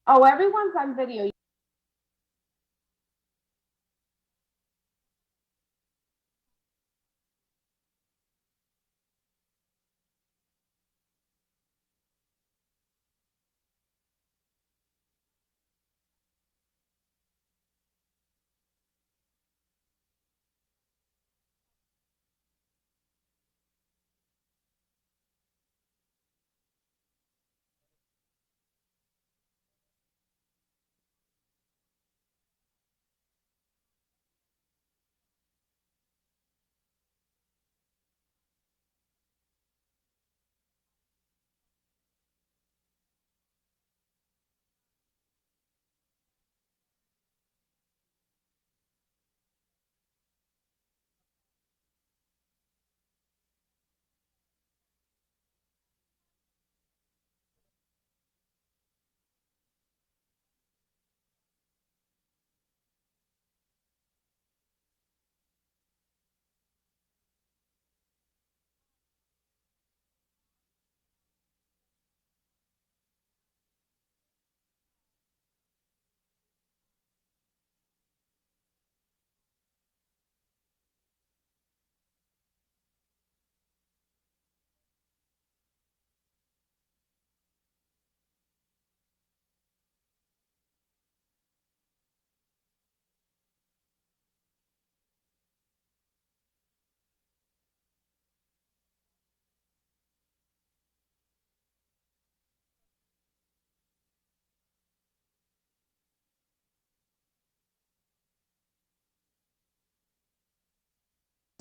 Oh, everyone's on video.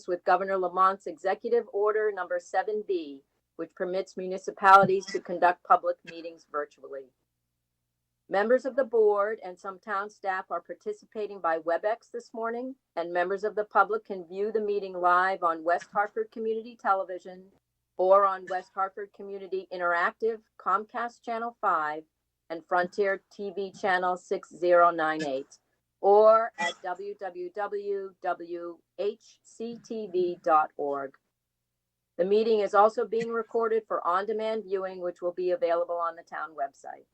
With Governor Lamont's Executive Order Number 7B, which permits municipalities to conduct public meetings virtually. Members of the board and some town staff are participating by WebEx this morning, and members of the public can view the meeting live on West Hartford Community Television or on West Hartford Community Interactive, Comcast Channel 5, and Frontier TV Channel 6098, or at www.hctv.org. The meeting is also being recorded for on-demand viewing, which will be available on the town website.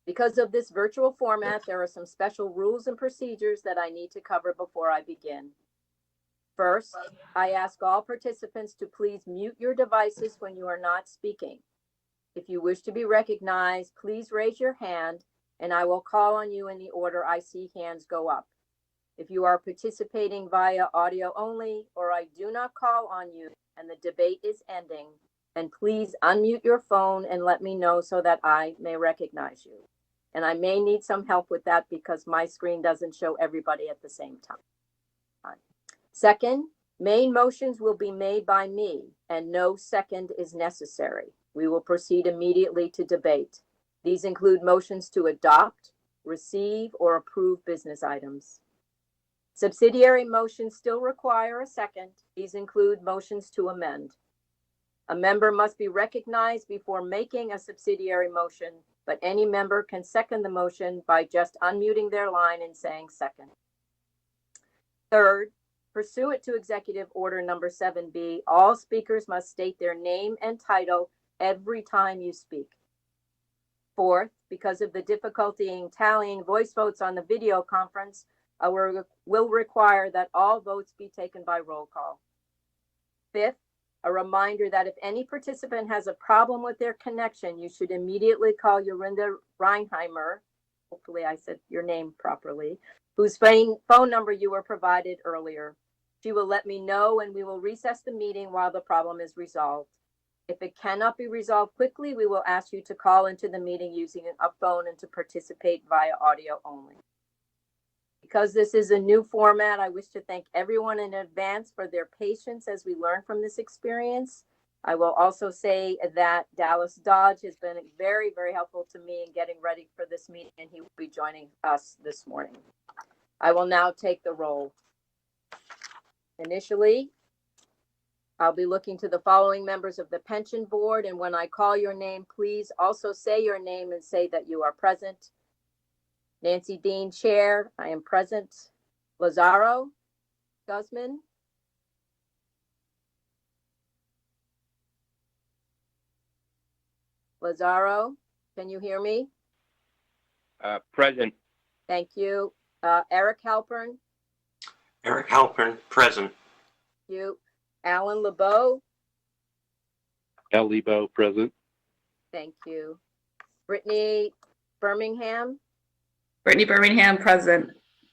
Because of this virtual format, there are some special rules and procedures that I need to cover before I begin. First, I ask all participants to please mute your devices when you are not speaking. If you wish to be recognized, please raise your hand and I will call on you in the order I see hands go up. If you are participating via audio only or I do not call on you and the debate is ending, then please unmute your phone and let me know so that I may recognize you. And I may need some help with that because my screen doesn't show everybody at the same time. Second, main motions will be made by me and no second is necessary. We will proceed immediately to debate. These include motions to adopt, receive, or approve business items. Subsidiary motions still require a second. These include motions to amend. A member must be recognized before making a subsidiary motion, but any member can second the motion by just unmuting their line and saying second. Third, pursuant to Executive Order Number 7B, all speakers must state their name and title every time you speak. Fourth, because of the difficulty in tallying voice votes on the video conference, will require that all votes be taken by roll call. Fifth, a reminder that if any participant has a problem with their connection, you should immediately call Yorinda Reinheimer, hopefully I said your name properly, whose phone number you were provided earlier. She will let me know and we will recess the meeting while the problem is resolved. If it cannot be resolved quickly, we will ask you to call into the meeting using a phone and to participate via audio only. Because this is a new format, I wish to thank everyone in advance for their patience as we learn from this experience. I will also say that Dallas Dodge has been very, very helpful to me in getting ready for this meeting, and he will be joining us this morning. I will now take the roll. Initially, I'll be looking to the following members of the pension board, and when I call your name, please also say your name and say that you are present. Nancy Dean, Chair, I am present. Lazaro, Guzman, Lazaro, can you hear me? Present. Thank you. Eric Halpern. Eric Halpern, present. Thank you. Alan LeBeau. Al Lebo, present. Thank you. Brittany Birmingham. Brittany Birmingham, present.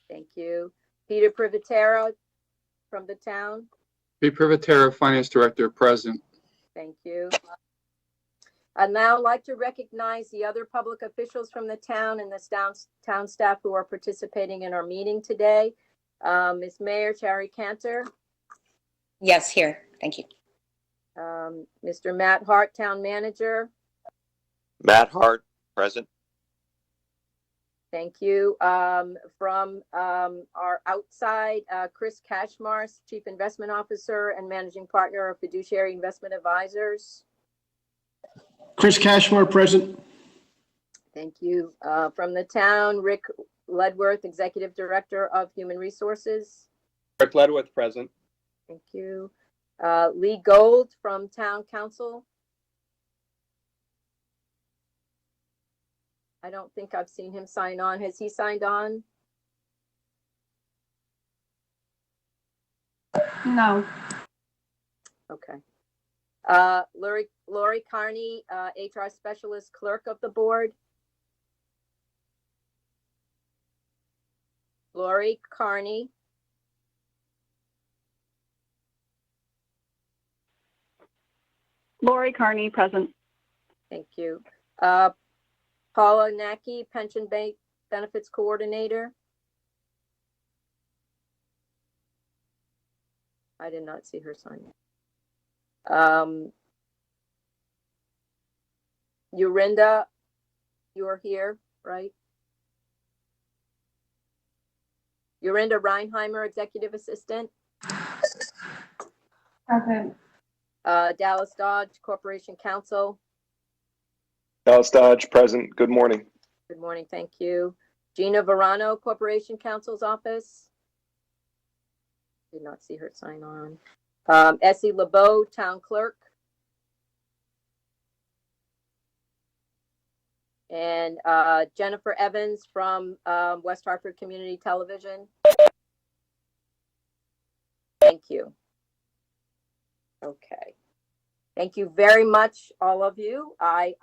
Thank you. Peter Privitera from the town. Pete Privitera, Finance Director, present. Thank you. I'd now like to recognize the other public officials from the town and the town staff who are participating in our meeting today. Ms. Mayor Shari Cantor. Yes, here. Thank you. Mr. Matt Hart, Town Manager. Matt Hart, present. Thank you. From our outside, Chris Kachmar, Chief Investment Officer and Managing Partner of Fiduciary Investment Advisors. Chris Kachmar, present. Thank you. From the town, Rick Ledworth, Executive Director of Human Resources. Rick Ledworth, present. Thank you. Lee Gold from Town Council. I don't think I've seen him sign on. Has he signed on? No. Okay. Lori Carney, HR Specialist Clerk of the Board. Lori Carney. Lori Carney, present. Thank you. Paula Nackey, Pension Bank Benefits Coordinator. I did not see her sign. Yurinda, you are here, right? Yurinda Reinheimer, Executive Assistant. Present. Dallas Dodge, Corporation Counsel. Dallas Dodge, present. Good morning. Good morning, thank you. Gina Verano, Corporation Counsel's Office. Did not see her sign on. Essie LeBeau, Town Clerk. And Jennifer Evans from West Hartford Community Television. Thank you. Okay. Thank you very much, all of you. I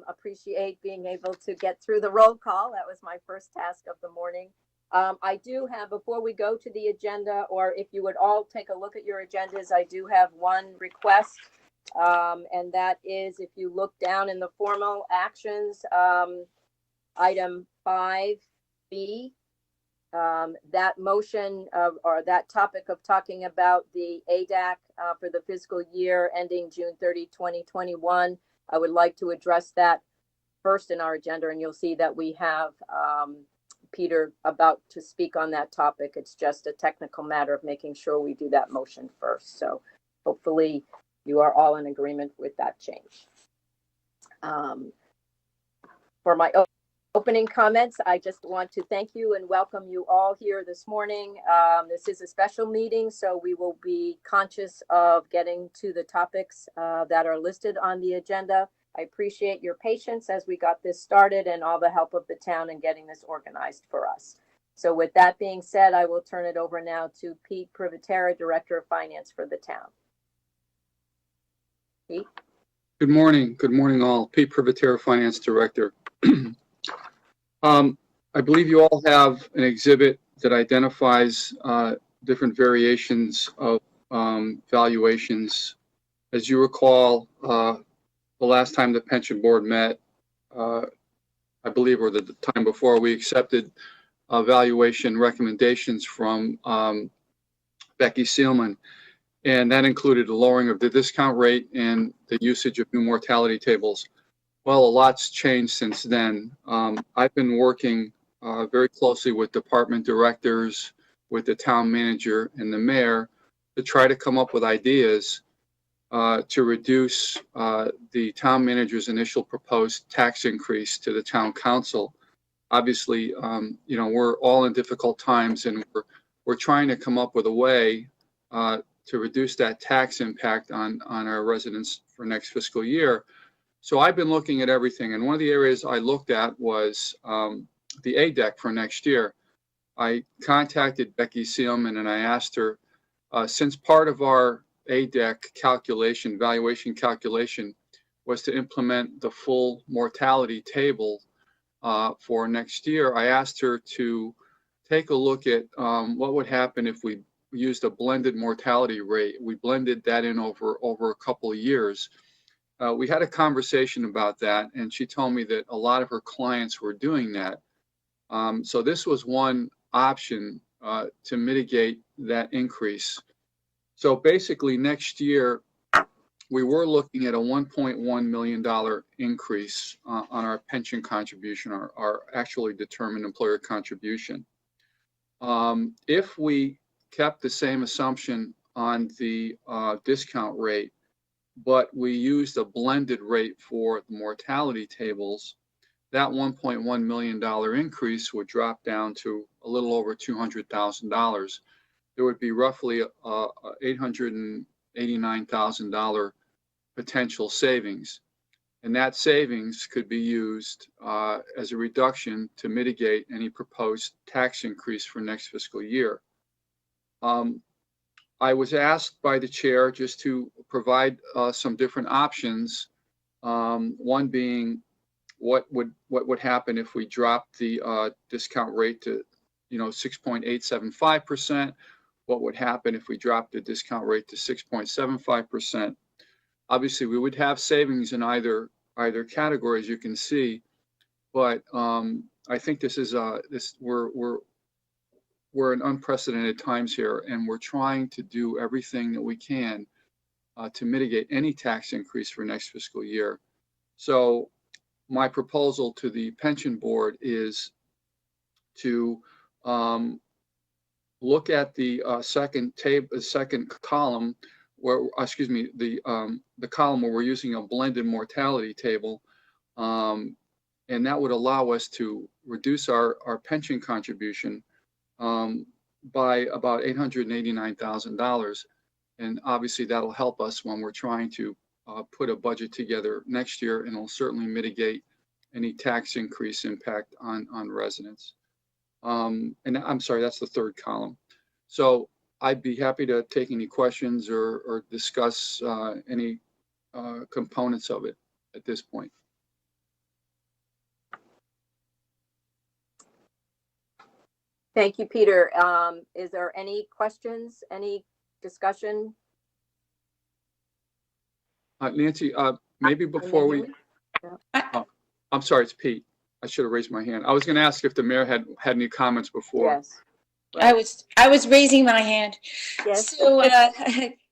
appreciate being able to get through the roll call. That was my first task of the morning. I do have, before we go to the agenda, or if you would all take a look at your agendas, I do have one request. And that is, if you look down in the formal actions, item 5B, that motion or that topic of talking about the ADEC for the fiscal year ending June 30, 2021, I would like to address that first in our agenda, and you'll see that we have Peter about to speak on that topic. It's just a technical matter of making sure we do that motion first. So hopefully you are all in agreement with that change. For my opening comments, I just want to thank you and welcome you all here this morning. This is a special meeting, so we will be conscious of getting to the topics that are listed on the agenda. I appreciate your patience as we got this started and all the help of the town in getting this organized for us. So with that being said, I will turn it over now to Pete Privitera, Director of Finance for the town. Pete? Good morning. Good morning, all. Pete Privitera, Finance Director. I believe you all have an exhibit that identifies different variations of valuations. As you recall, the last time the pension board met, I believe, or the time before, we accepted valuation recommendations from Becky Seelman, and that included the lowering of the discount rate and the usage of new mortality tables. Well, a lot's changed since then. I've been working very closely with department directors, with the town manager and the mayor to try to come up with ideas to reduce the town manager's initial proposed tax increase to the town council. Obviously, you know, we're all in difficult times, and we're trying to come up with a way to reduce that tax impact on our residents for next fiscal year. So I've been looking at everything, and one of the areas I looked at was ADEC for next year, I contacted Becky Seelman and I asked her, since part of our ADEC calculation, valuation calculation, was to implement the full mortality table for next year, I asked her to take a look at what would happen if we used a blended mortality rate. We blended that in over a couple of years. We had a conversation about that, and she told me that a lot of her clients were doing that. So this was one option to mitigate that increase. So basically next year, we were looking at a $1.1 million increase on our pension contribution, our actually determined employer contribution. If we kept the same assumption on the discount rate, but we used a blended rate for the mortality tables, that $1.1 million increase would drop down to a little over $200,000. There would be roughly $889,000 potential savings. And that savings could be used as a reduction to mitigate any proposed tax increase for next fiscal year. I was asked by the chair just to provide some different options. One being what would happen if we dropped the discount rate to 6.875%? What would happen if we dropped the discount rate to 6.75%? Obviously, we would have savings in either category, as you can see, but I think this is we're in unprecedented times here, and we're trying to do everything that we can to mitigate any tax increase for next fiscal year. So my proposal to the pension board is to look at the second column, where, the column where we're using a blended mortality table, and that would allow us to reduce our pension contribution by about $889,000. And obviously that'll help us when we're trying to put a budget together next year, and it'll certainly mitigate any tax increase impact on residents. And I'm sorry, that's the third column. So I'd be happy to take any questions or discuss any components of it at this point. Thank you, Peter. Is there any questions, any discussion? Nancy, maybe before we, I'm sorry, it's Pete. I should have raised my hand. I was going to ask if the mayor had any comments before. Yes. I was raising my hand. Yes. So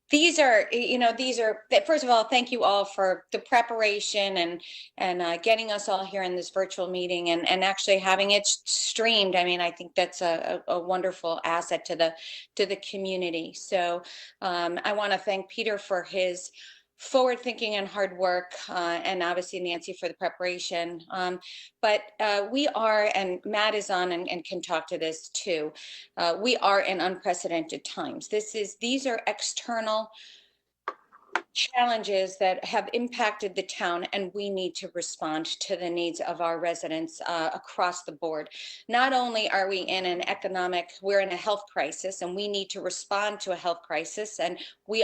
these are, first of all, thank you all for the preparation and getting us all here in this virtual meeting and actually having it streamed. I mean, I think that's a wonderful asset to the community. So I want to thank Peter for his forward thinking and hard work, and obviously Nancy for the preparation. But we are, and Matt is on and can talk to this too, we are in unprecedented times. These are external challenges that have impacted the town, and we need to respond to the needs of our residents across the board. Not only are we in we're in a health crisis, and we need to respond to a health crisis, and we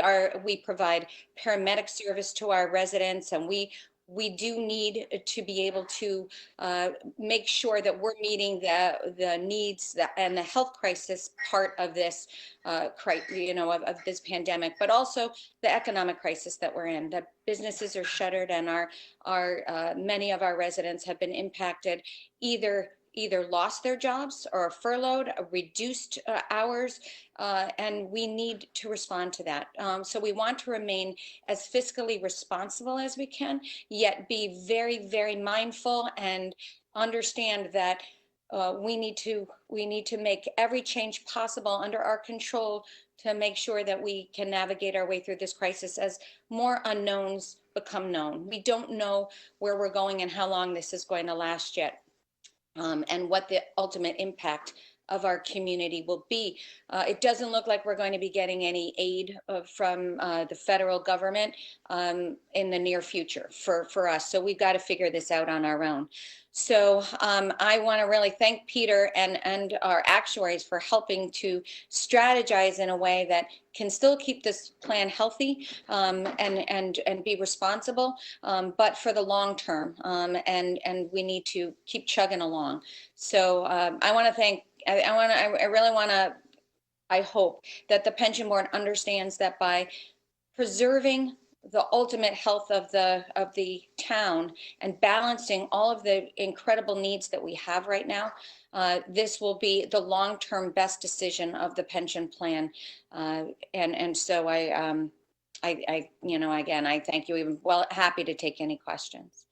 provide paramedic service to our residents, and we do need to be able to make sure that we're meeting the needs and the health crisis part of this, of this pandemic, but also the economic crisis that we're in. That businesses are shuttered, and our many of our residents have been impacted, either lost their jobs or furloughed, reduced hours, and we need to respond to that. So we want to remain as fiscally responsible as we can, yet be very, very mindful and understand that we need to make every change possible under our control to make sure that we can navigate our way through this crisis as more unknowns become known. We don't know where we're going and how long this is going to last yet. And what the ultimate impact of our community will be. It doesn't look like we're going to be getting any aid from the federal government in the near future for us. So we've got to figure this out on our own. So I want to really thank Peter and our actuaries for helping to strategize in a way that can still keep this plan healthy and be responsible, but for the long term. And we need to keep chugging along. So I want to thank. I really want to. I hope that the pension board understands that by preserving the ultimate health of the town and balancing all of the incredible needs that we have right now, this will be the long-term best decision of the pension plan. And so I again, I thank you. Even well, happy to take any questions.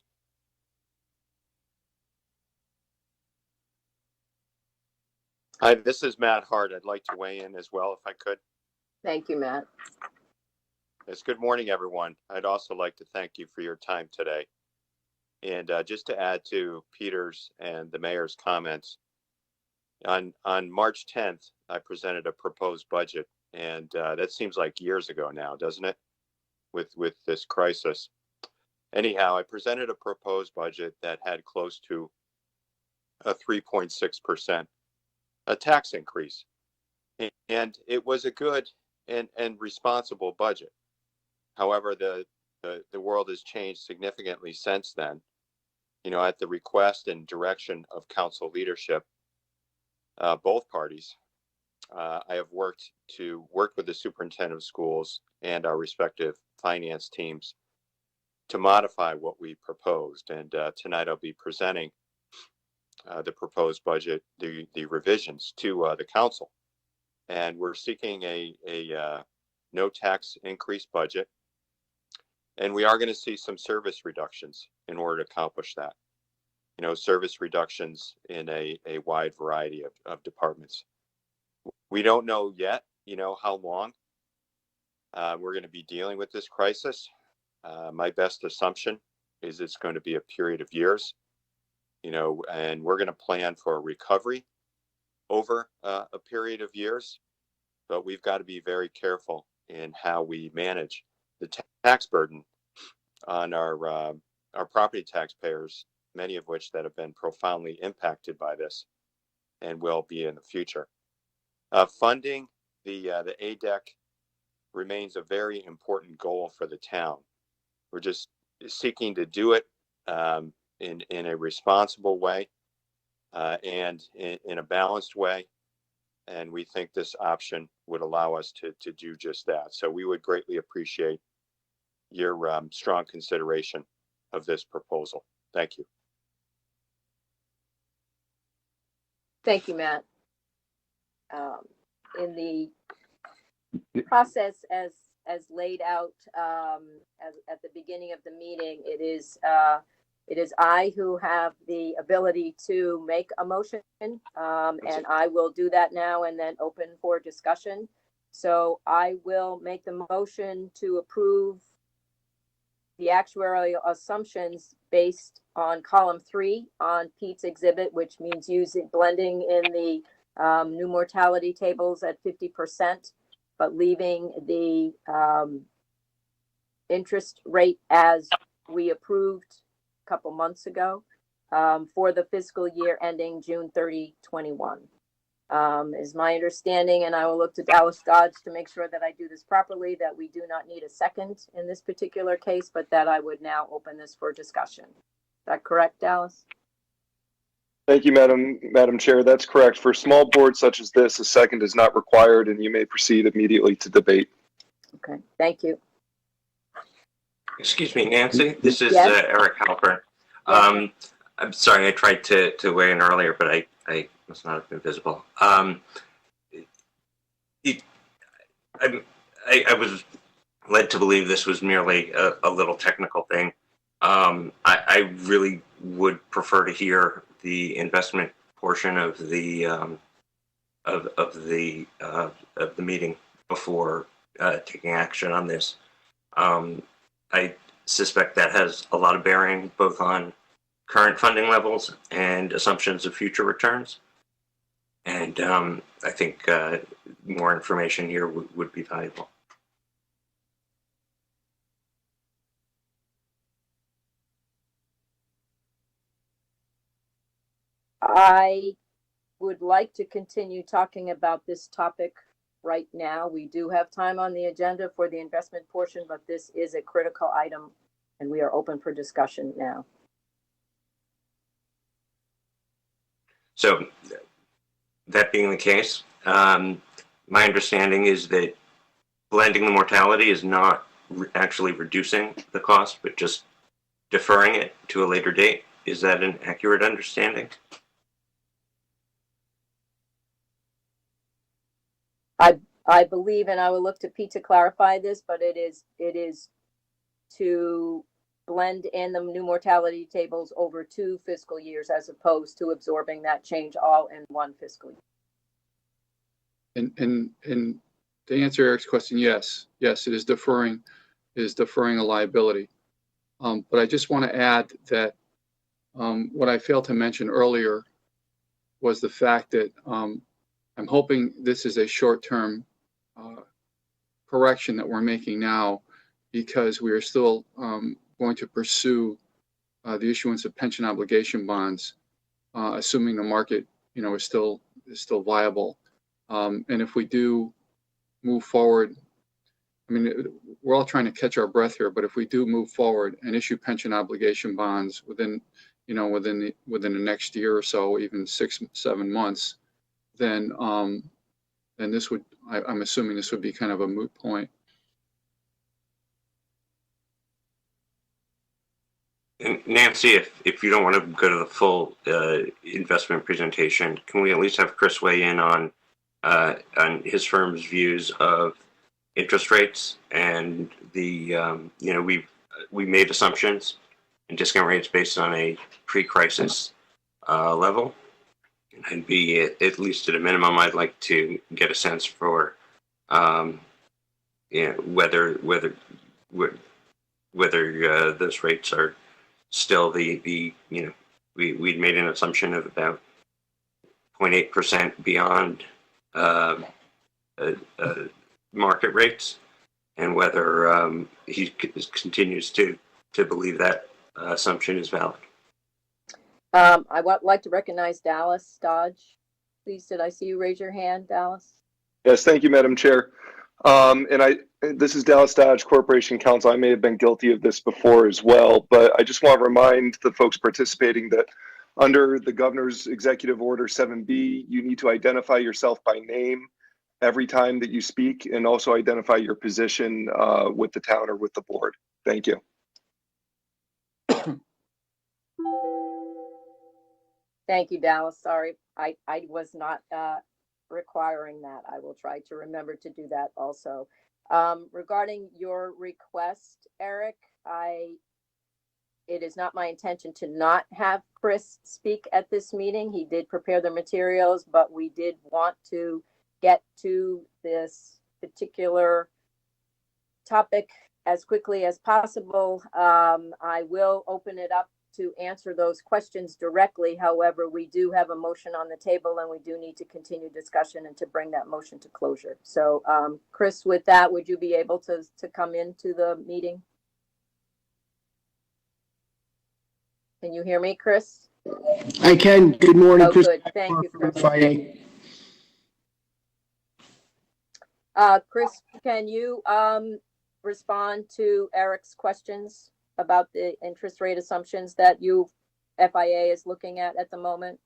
Hi, this is Matt Hart. I'd like to weigh in as well, if I could. Thank you, Matt. Yes, good morning, everyone. I'd also like to thank you for your time today. And just to add to Peter's and the mayor's comments, on March 10th, I presented a proposed budget, and that seems like years ago now, doesn't it? With this crisis. Anyhow, I presented a proposed budget that had close to a 3.6% tax increase, and it was a good and responsible budget. However, the world has changed significantly since then. You know, at the request and direction of council leadership, both parties, I have worked with the superintendent of schools and our respective finance teams to modify what we proposed. And tonight I'll be presenting the proposed budget, the revisions to the council. And we're seeking a no tax increase budget. And we are going to see some service reductions in order to accomplish that. You know, service reductions in a wide variety of departments. We don't know yet, you know, how long we're going to be dealing with this crisis. My best assumption is it's going to be a period of years, you know, and we're going to plan for a recovery over a period of years. But we've got to be very careful in how we manage the tax burden on our property taxpayers, many of which that have been profoundly impacted by this and will be in the future. Funding the ADEC remains a very important goal for the town. We're just seeking to do it in a responsible way and in a balanced way. And we think this option would allow us to do just that. So we would greatly appreciate your strong consideration of this proposal. Thank you. Thank you, Matt. In the process as laid out at the beginning of the meeting, it is I who have the ability to make a motion, and I will do that now and then open for discussion. So I will make the motion to approve the actuarial assumptions based on column 3 on Pete's exhibit, which means using blending in the new mortality tables at 50%, but leaving the interest rate as we approved a couple months ago for the fiscal year ending June 30, 21. Is my understanding, and I will look to Dallas Dodge to make sure that I do this properly, that we do not need a second in this particular case, but that I would now open this for discussion. Is that correct, Dallas? Thank you, Madam Chair. That's correct. For small boards such as this, a second is not required, and you may proceed immediately to debate. Okay, thank you. Excuse me, Nancy. This is Yes. Eric Halpern. Yes. I'm sorry, I tried to weigh in earlier, but I must not have been visible. I was led to believe this was merely a little technical thing. I really would prefer to hear the investment portion of the meeting before taking action on this. I suspect that has a lot of bearing both on current funding levels and assumptions of future returns. And I think more information here would be valuable. I would like to continue talking about this topic right now. We do have time on the agenda for the investment portion, but this is a critical item and we are open for discussion now. So that being the case, my understanding is that blending the mortality is not actually reducing the cost, but just deferring it to a later date. Is that an accurate understanding? I believe, and I will look to Pete to clarify this, but it is to blend in the new mortality tables over 2 fiscal years as opposed to absorbing that change all in 1 fiscal year. And to answer Eric's question, yes, it is deferring a liability. But I just want to add that what I failed to mention earlier was the fact that I'm hoping this is a short-term correction that we're making now, because we are still going to pursue the issuance of pension obligation bonds, assuming the market, is still viable. And if we do move forward, I mean, we're all trying to catch our breath here, but if we do move forward and issue pension obligation bonds within the next year or so, even 6-7 months, then this would, I'm assuming this would be kind of a moot point. And Nancy, if you don't want to go to the full investment presentation, can we at least have Chris weigh in on his firm's views of interest rates and the we made assumptions and discount rates based on a pre-crisis level, and be at least at a minimum, I'd like to get a sense for whether those rates are still we'd made an assumption of about 0.8% beyond market rates, and whether he continues to believe that assumption is valid. I would like to recognize Dallas Dodge. Please, did I see you raise your hand, Dallas? Yes, thank you, Madam Chair. This is Dallas Dodge, Corporation Counsel. I may have been guilty of this before as well, but I just want to remind the folks participating that under the Governor's Executive Order 7B, you need to identify yourself by name every time that you speak, and also identify your position with the town or with the board. Thank you. Thank you, Dallas. Sorry, I was not requiring that. I will try to remember to do that also. Regarding your request, Eric, it is not my intention to not have Chris speak at this meeting. He did prepare the materials, but we did want to get to this particular topic as quickly as possible. I will open it up to answer those questions directly. However, we do have a motion on the table and we do need to continue discussion and to bring that motion to closure. So Chris, with that, would you be able to come into the meeting? Can you hear me, Chris? I can. Good morning, Oh, Chris. good. Thank you, Chris. Chris, can you respond to Eric's questions about the interest rate assumptions that FIA is looking at the moment?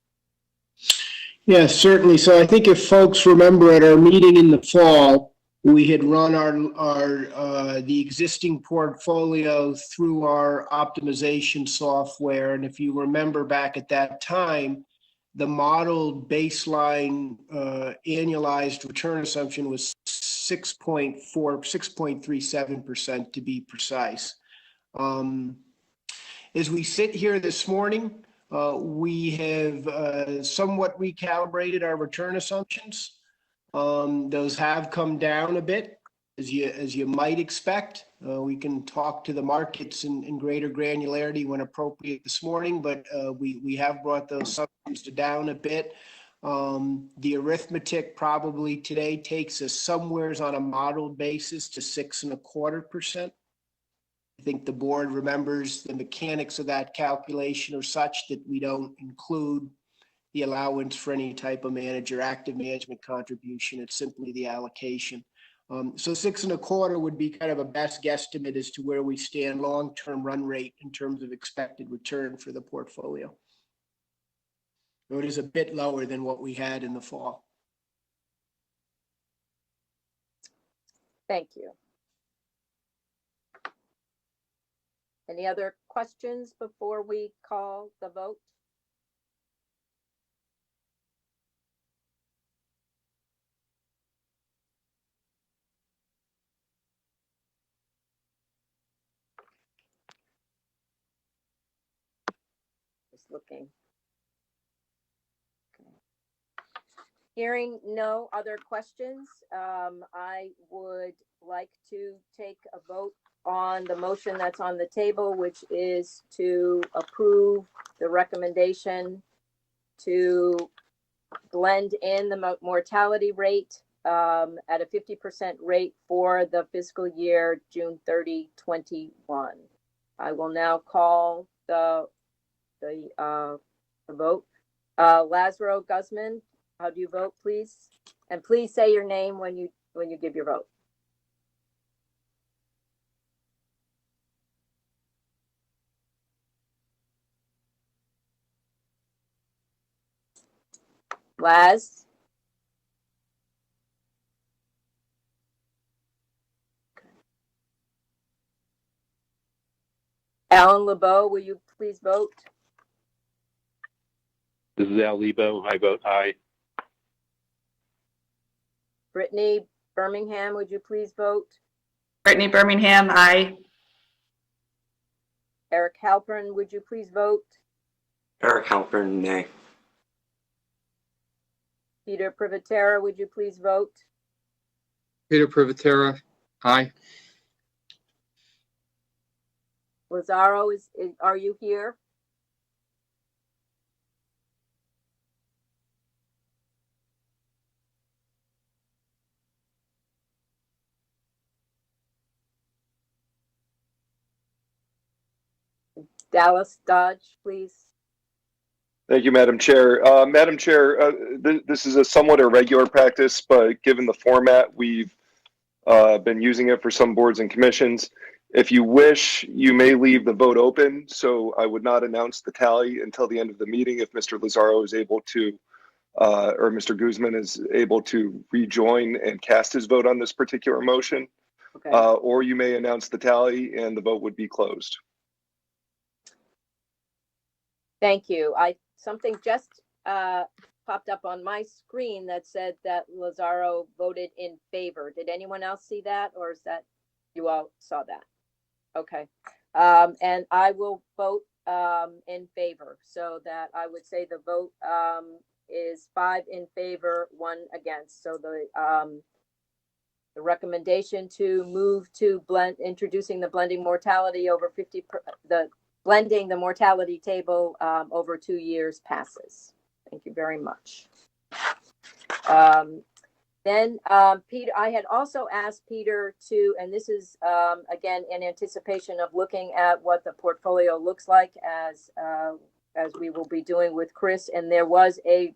Yes, certainly. So I think if folks remember at our meeting in the fall, we had run the existing portfolio through our optimization software. And if you remember back at that time, the modeled baseline annualized return assumption was 6.37% to be precise. As we sit here this morning, we have somewhat recalibrated our return assumptions. Those have come down a bit, as you might expect. We can talk to the markets in greater granularity when appropriate this morning, but we have brought those assumptions down a bit. The arithmetic probably today takes us somewheres on a modeled basis to 6.25%. I think the board remembers the mechanics of that calculation are such that we don't include the allowance for any type of active management contribution. It's simply the allocation. So 6.25 would be kind of a best guesstimate as to where we stand long-term run rate in terms of expected return for the portfolio. So it is a bit lower than what we had in the fall. Thank you. Any other questions before we call the vote? Just looking. Okay. Hearing no other questions, I would like to take a vote on the motion that's on the table, which is to approve the recommendation to blend in the mortality rate at a 50% rate for the fiscal year June 30, 21. I will now call the vote. Lazaro Guzman, how do you vote, please? And please say your name when you give your vote. Laz? Okay. Alan LeBeau, will you please vote? This is Al Lebo. I vote aye. Brittany Birmingham, would you please vote? Brittany Birmingham, aye. Eric Halpern, would you please vote? Eric Halpern, nay. Peter Privitera, would you please vote? Peter Privitera, aye. Lazaro, are you here? Dallas Dodge, please. Thank you, Madam Chair. Madam Chair, this is a somewhat irregular practice, but given the format, we've been using it for some boards and commissions. If you wish, you may leave the vote open, so I would not announce the tally until the end of the meeting if Mr. Lazaro is able to, or Mr. Guzman is able to rejoin and cast his vote on this particular motion. Okay. Or you may announce the tally and the vote would be closed. Thank you. Something just popped up on my screen that said that Lazaro voted in favor. Did anyone else see that, or is that you all saw that? Okay. And I will vote in favor, so that I would say the vote is 5 in favor, 1 against. So the recommendation to move to introducing the blending mortality over 50, blending the mortality table over 2 years passes. Thank you very much. Then Peter, I had also asked Peter to, and this is again in anticipation of looking at what the portfolio looks like as we will be doing with Chris. And there was a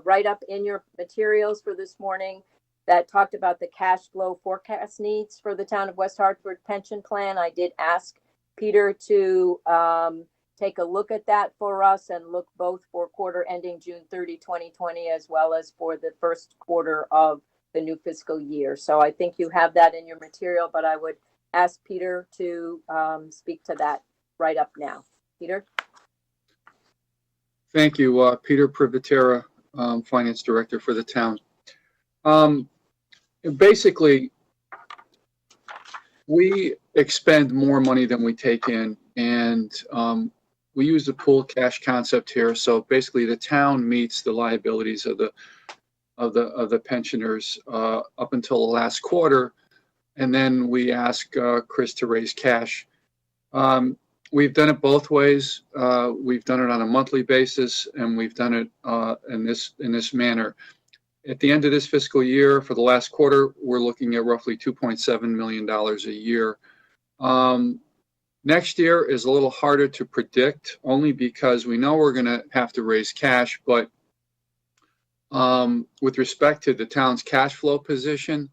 write-up in your materials for this morning that talked about the cash flow forecast needs for the town of West Hartford pension plan. I did ask Peter to take a look at that for us and look both for quarter ending June 30, 2020, as well as for the first quarter of the new fiscal year. So I think you have that in your material, but I would ask Peter to speak to that right up now. Peter? Thank you, Peter Privitera, Finance Director for the town. Basically, we expend more money than we take in, and we use the pool cash concept here. So basically, the town meets the liabilities of the pensioners up until the last quarter, and then we ask Chris to raise cash. we've done it both ways. We've done it on a monthly basis, and we've done it in this manner. At the end of this fiscal year, for the last quarter, we're looking at roughly $2.7 million a year. Next year is a little harder to predict, only because we know we're going to have to raise cash, but with respect to the town's cash flow position,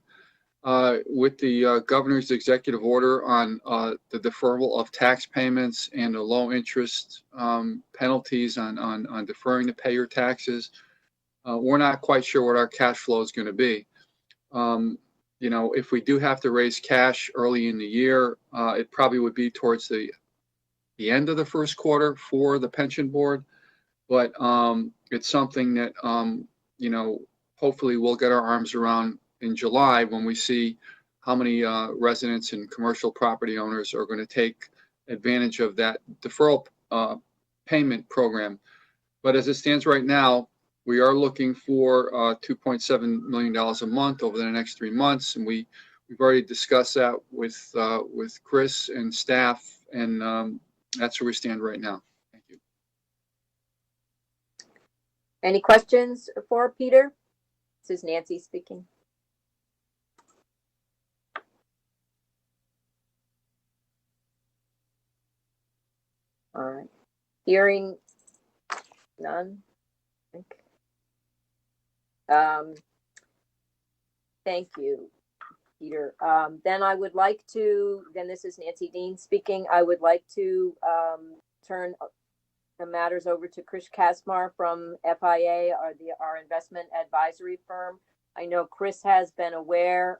with the governor's executive order on the deferral of tax payments and the low interest penalties on deferring to pay your taxes, we're not quite sure what our cash flow is going to be. You know, if we do have to raise cash early in the year, it probably would be towards the end of the first quarter for the pension board. But it's something that, you know, hopefully we'll get our arms around in July when we see how many residents and commercial property owners are going to take advantage of that deferral payment program. But as it stands right now, we are looking for $2.7 million a month over the next 3 months, and we've already discussed that with Chris and staff, and that's where we stand right now. Thank you. Any questions for Peter? This is Nancy speaking. All right. Hearing none. Thank you, Peter. Then I would like to, again, this is Nancy Dean speaking. I would like to turn the matters over to Chris Kachmar from FIA, our investment advisory firm. I know Chris has been aware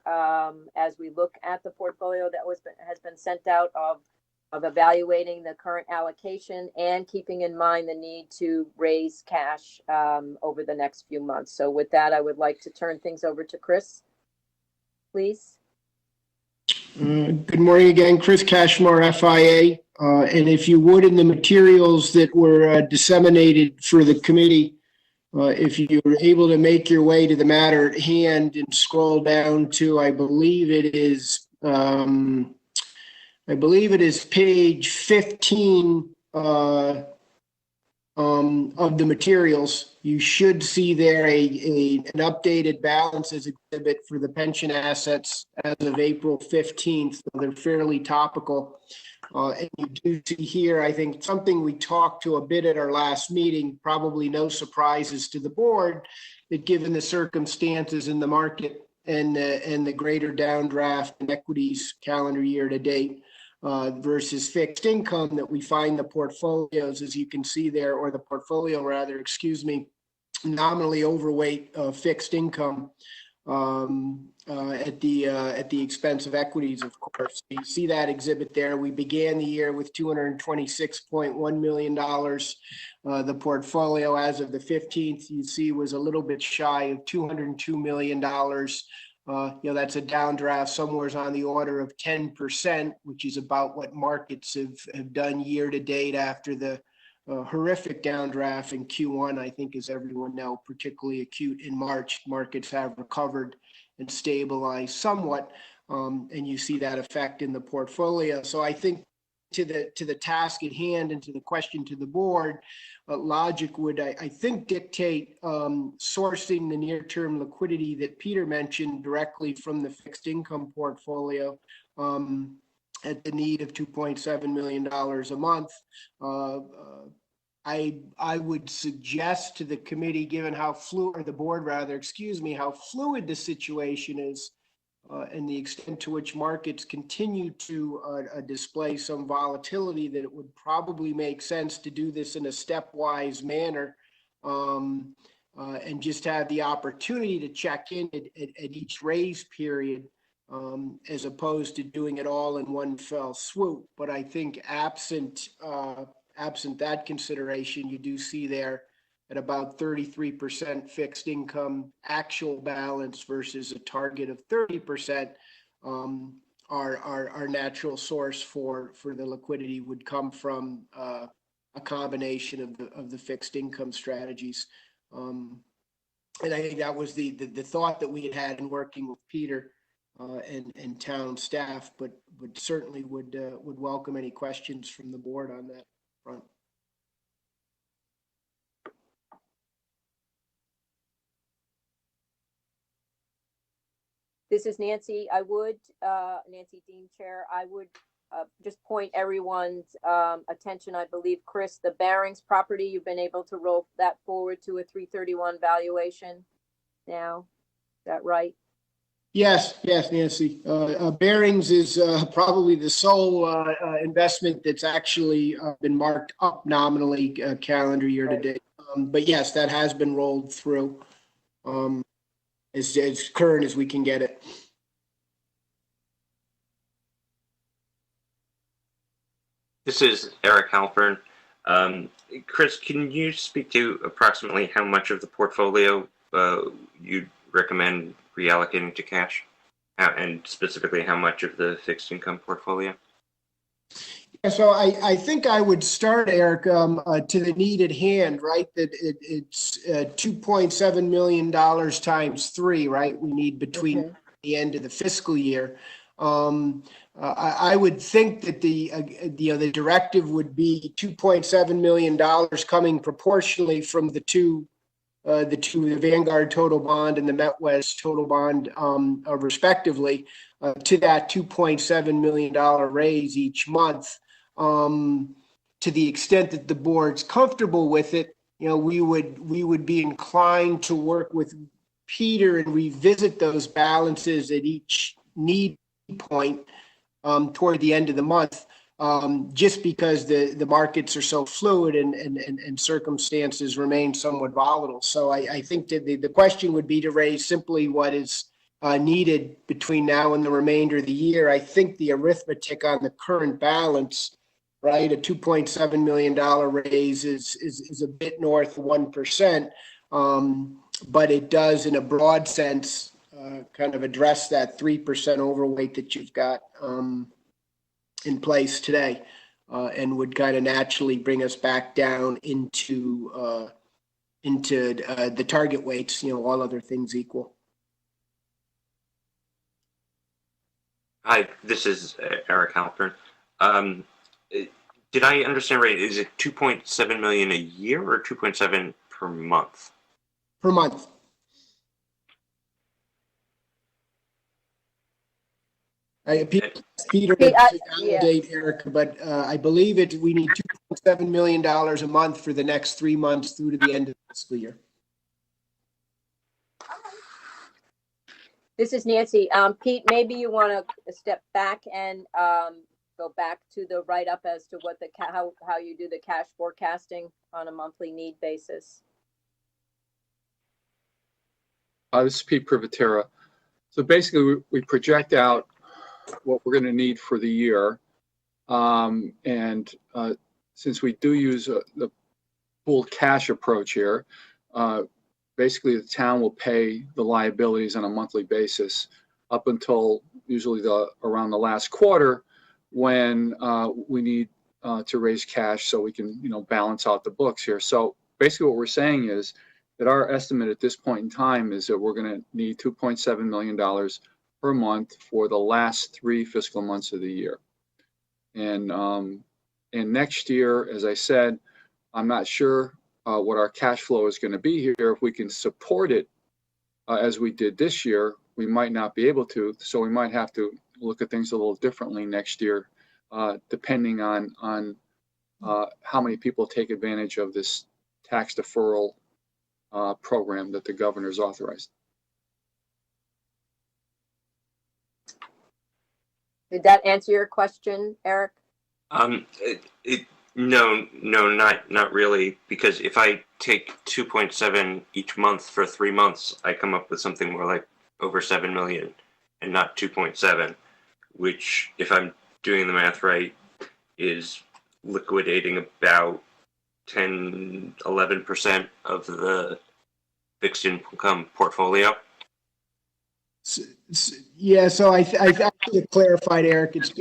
as we look at the portfolio that has been sent out of evaluating the current allocation and keeping in mind the need to raise cash over the next few months. So with that, I would like to turn things over to Chris, please. Good morning again, Chris Kachmar, FIA. And if you would, in the materials that were disseminated for the committee, if you were able to make your way to the matter at hand and scroll down to, I believe it is page 15 of the materials, you should see there an updated balances exhibit for the pension assets as of April 15th. So they're fairly topical. And you do see here, I think, something we talked to a bit at our last meeting, probably no surprises to the board, that given the circumstances in the market and the greater downdraft in equities calendar year to date, versus fixed income, that we find the portfolios, as you can see there, or the portfolio rather, excuse me, nominally overweight fixed income at the expense of equities, of course. You see that exhibit there. We began the year with $226.1 million. The portfolio as of the 15th, you see, was a little bit shy of $202 million. That's a downdraft somewhere on the order of 10%, which is about what markets have done year to date after the horrific downdraft in Q1. I think, as everyone knows, particularly acute in March. Markets have recovered and stabilized somewhat, and you see that effect in the portfolio. So I think to the task at hand and to the question to the board, logic would, I think, dictate sourcing the near-term liquidity that Peter mentioned directly from the fixed income portfolio at the need of $2.7 million a month. I would suggest to the committee, given how fluid, or the board rather, excuse me, how fluid the situation is, and the extent to which markets continue to display some volatility, that it would probably make sense to do this in a stepwise manner, and just have the opportunity to check in at each raise period, as opposed to doing it all in one fell swoop. But I think absent that consideration, you do see there at about 33% fixed income actual balance versus a target of 30%, our natural source for the liquidity would come from a combination of the fixed income strategies. And I think that was the thought that we had in working with Peter and town staff, but certainly would welcome any questions from the board on that front. This is Nancy. Nancy Dean, Chair, I would just point everyone's attention, I believe, Chris, the Barings property, you've been able to roll that forward to a 331 valuation now. Is that right? Yes, Nancy. Barings is probably the sole investment that's actually been marked up nominally calendar year to date. But yes, that has been rolled through as current as we can get it. This is Eric Halpern. Chris, can you speak to approximately how much of the portfolio you'd recommend reallocating to cash, and specifically how much of the fixed income portfolio? Yeah, so I think I would start, Eric, to the need at hand, right? That it's $2.7 million times 3, right? We need between the end of the fiscal year. I would think that the directive would be $2.7 million coming proportionally from the Vanguard total bond and the MetWest total bond, respectively, to that $2.7 million raise each month. To the extent that the board's comfortable with it, we would be inclined to work with Peter and revisit those balances at each need point toward the end of the month, just because the markets are so fluid and circumstances remain somewhat volatile. So I think that the question would be to raise simply what is needed between now and the remainder of the year. I think the arithmetic on the current balance, right, a $2.7 million raise is a bit north of 1%, but it does, in a broad sense, kind of address that 3% overweight that you've got in place today, and would kind of naturally bring us back down into the target weights, all other things equal. Hi, this is Eric Halpern. Did I understand right? Is it 2.7 million a year or 2.7 per month? Per month. Peter to validate, Eric, but I believe we need $2.7 million a month for the next 3 months through to the end of the fiscal year. This is Nancy. Pete, maybe you want to step back and go back to the write-up as to what how you do the cash forecasting on a monthly need basis. This is Pete Privitera. So basically, we project out what we're going to need for the year. Since we do use the pooled cash approach here, basically the town will pay the liabilities on a monthly basis up until usually around the last quarter, when we need to raise cash so we can balance out the books here. So basically what we're saying is that our estimate at this point in time is that we're going to need $2.7 million per month for the last 3 fiscal months of the year. And next year, as I said, I'm not sure what our cash flow is going to be here. If we can support it as we did this year, we might not be able to. So we might have to look at things a little differently next year, depending on how many people take advantage of this tax deferral program that the governor's authorized. Did that answer your question, Eric? No, not really. Because if I take 2.7 each month for 3 months, I come up with something more like over 7 million, and not 2.7, which, if I'm doing the math right, is liquidating about 10-11% of the fixed income portfolio. Yeah, so I actually clarified, Eric. It's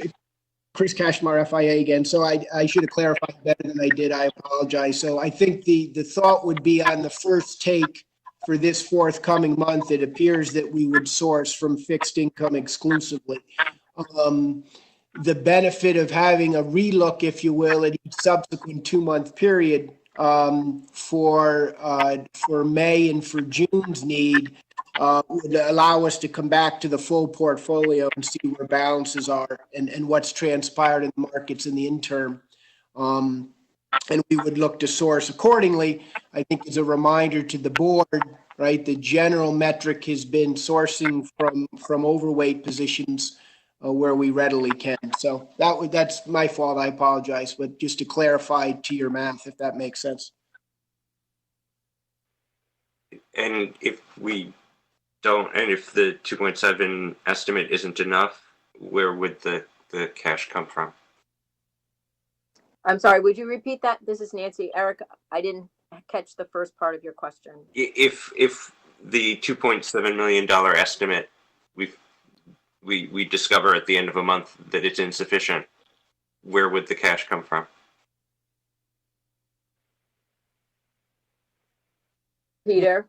Chris Kachmar, FIA again. So I should have clarified better than I did. I apologize. So I think the thought would be on the first take for this forthcoming month, it appears that we would source from fixed income exclusively. The benefit of having a relook, if you will, at each subsequent 2-month period for May and for June's need would allow us to come back to the full portfolio and see where balances are and what's transpired in the markets in the interim. And we would look to source accordingly. I think as a reminder to the board, right, the general metric has been sourcing from overweight positions where we readily can. So that's my fault. I apologize, but just to clarify to your math, if that makes sense. And if we don't, and if the 2.7 estimate isn't enough, where would the cash come from? I'm sorry, would you repeat that? This is Nancy. Eric, I didn't catch the first part of your question. If the $2.7 million estimate, we discover at the end of a month that it's insufficient, where would the cash come from? Peter?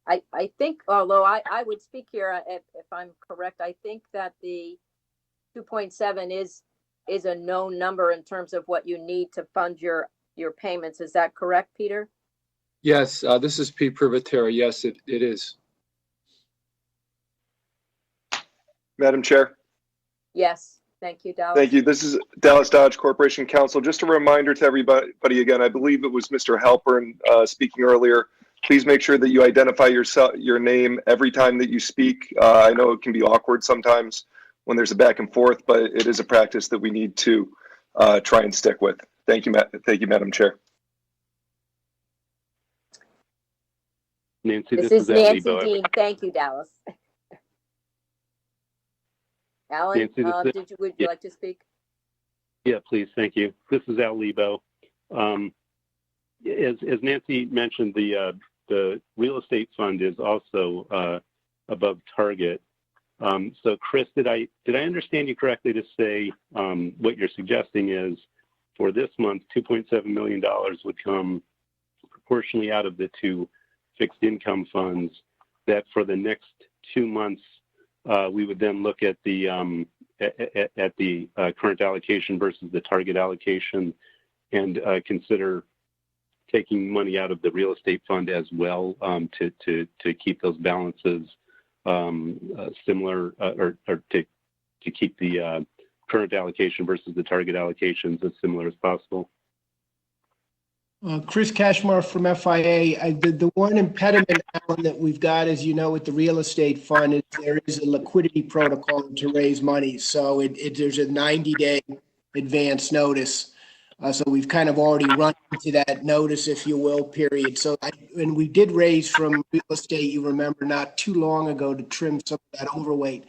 I think, although I would speak here, if I'm correct, I think that the 2.7 is a known number in terms of what you need to fund your payments. Is that correct, Peter? Yes, this is Pete Privitera. Yes, it is. Madam Chair. Yes. Thank you, Dallas. Thank you. This is Dallas Dodge Corporation Counsel. Just a reminder to everybody again, I believe it was Mr. Halpern speaking earlier. Please make sure that you identify your name every time that you speak. I know it can be awkward sometimes when there's a back and forth, but it is a practice that we need to try and stick with. Thank you, Madam Chair. Nancy, This is Nancy Lebo. Dean. Thank you, Dallas. Alan, Nancy, would you like to speak? Yeah, please. Thank you. This is Al Lebo. As Nancy mentioned, the real estate fund is also above target. So, Chris, did I understand you correctly to say what you're suggesting is for this month, $2.7 million would come proportionally out of the two fixed income funds, that for the next 2 months, we would then look at the current allocation versus the target allocation and consider taking money out of the real estate fund as well to keep those balances similar or to keep the current allocation versus the target allocations as similar as possible. Chris Kachmar from FIA. The one impediment, Alan, that we've got, as you know, with the real estate fund is there is a liquidity protocol to raise money. So there's a 90-day advance notice. So we've kind of already run into that notice, if you will, period. So and we did raise from real estate, you remember, not too long ago to trim some of that overweight.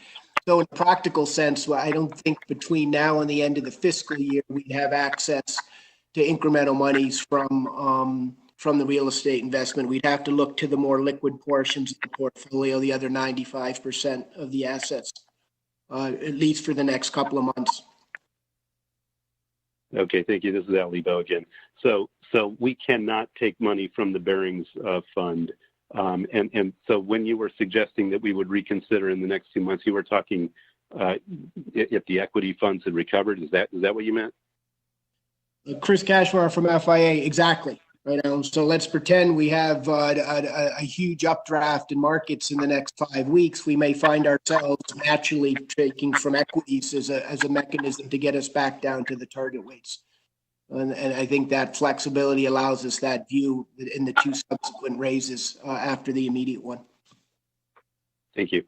So in a practical sense, I don't think between now and the end of the fiscal year, we'd have access to incremental monies from the real estate investment. We'd have to look to the more liquid portions of the portfolio, the other 95% of the assets, at least for the next couple of months. Okay, thank you. This is Al Lebo again. So we cannot take money from the Barings fund. And so when you were suggesting that we would reconsider in the next 2 months, you were talking if the equity funds had recovered. Is that what you meant? Chris Kachmar from FIA, exactly. Right now, so let's pretend we have a huge updraft in markets in the next 5 weeks. We may find ourselves naturally taking from equities as a mechanism to get us back down to the target weights. And I think that flexibility allows us that view in the two subsequent raises after the immediate one. Thank you.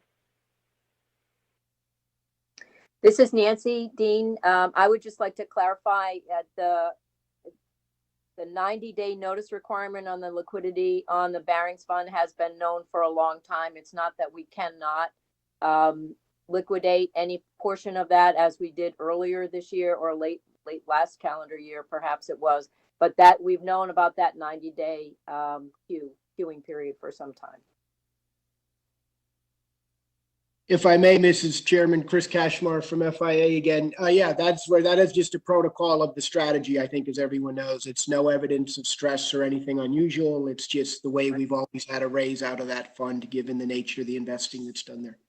This is Nancy Dean. I would just like to clarify that the 90-day notice requirement on the liquidity on the Barings Fund has been known for a long time. It's not that we cannot liquidate any portion of that as we did earlier this year or late last calendar year, perhaps it was. But that we've known about that 90-day queuing period for some time. If I may, Mrs. Chairman, Chris Kachmar from FIA again. Yeah, that's where that is just a protocol of the strategy, I think, as everyone knows. It's no evidence of stress or anything unusual. It's just the way we've always had a raise out of that fund, given the nature of the investing that's done there.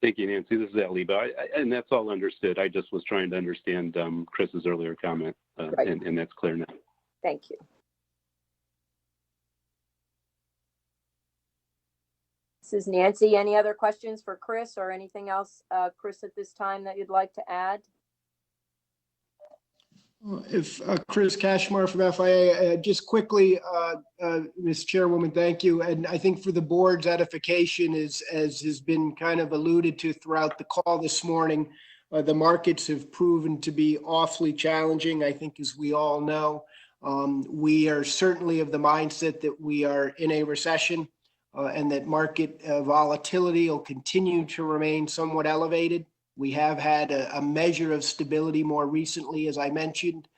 Thank you, Nancy. This is Aliba, and that's all understood. I just was trying to understand Chris's earlier comment, Right. and that's clear now. Thank you. This is Nancy. Any other questions for Chris or anything else, Chris, at this time that you'd like to add? If Chris Kachmar from FIA, just quickly, Ms. Chairwoman, thank you. And I think for the board's edification, as has been kind of alluded to throughout the call this morning, the markets have proven to be awfully challenging, I think, as we all know. We are certainly of the mindset that we are in a recession and that market volatility will continue to remain somewhat elevated. We have had a measure of stability more recently, as I mentioned,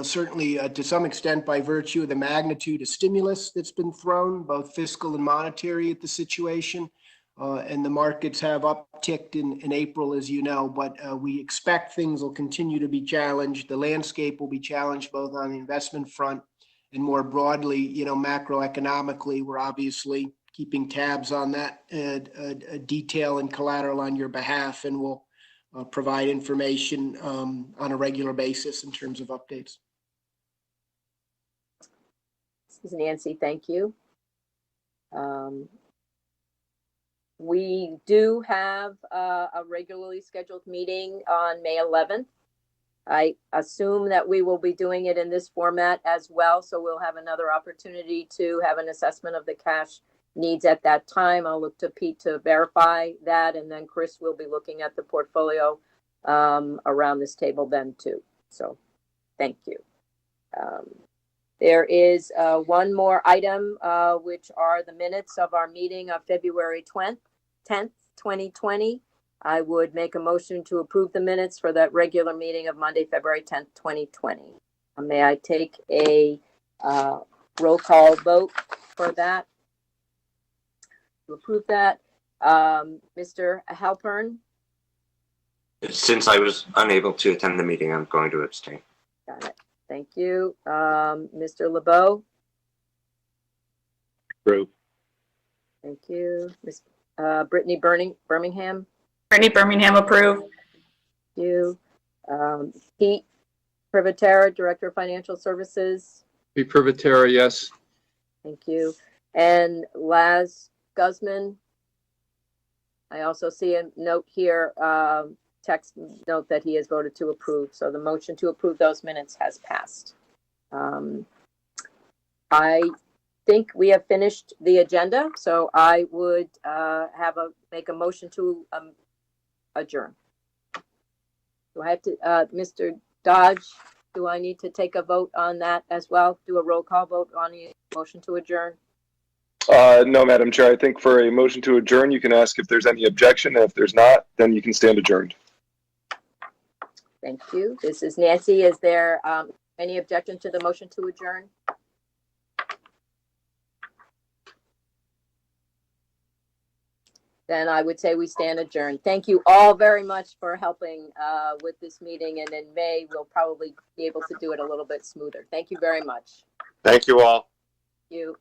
certainly to some extent by virtue of the magnitude of stimulus that's been thrown, both fiscal and monetary at the situation. And the markets have upticked in April, as you know, but we expect things will continue to be challenged. The landscape will be challenged both on the investment front and more broadly, macroeconomically. We're obviously keeping tabs on that detail and collateral on your behalf, and we'll provide information on a regular basis in terms of updates. This is Nancy. Thank you. We do have a regularly scheduled meeting on May 11th. I assume that we will be doing it in this format as well, so we'll have another opportunity to have an assessment of the cash needs at that time. I'll look to Pete to verify that, and then Chris will be looking at the portfolio around this table then too. So thank you. There is one more item, which are the minutes of our meeting of February 10th, 2020. I would make a motion to approve the minutes for that regular meeting of Monday, February 10th, 2020. May I take a roll call vote for that? To approve that. Mr. Halpern? Since I was unable to attend the meeting, I'm going to abstain. Got it. Thank you. Mr. LeBeau? Approve. Thank you. Ms. Brittany Birmingham? Brittany Birmingham, approve. Thank you. Pete Privitera, Director of Financial Services? Pete Privitera, yes. Thank you. And Laz Guzman? I also see a note here, text note that he has voted to approve. So the motion to approve those minutes has passed. I think we have finished the agenda, so I would make a motion to adjourn. Do I have to, Mr. Dodge, do I need to take a vote on that as well? Do a roll call vote on the motion to adjourn? No, Madam Chair. I think for a motion to adjourn, you can ask if there's any objection. And if there's not, then you can stand adjourned. Thank you. This is Nancy. Is there any objection to the motion to adjourn? Then I would say we stand adjourned. Thank you all very much for helping with this meeting. And in May, we'll probably be able to do it a little bit smoother. Thank you very much. Thank you all. Thank you.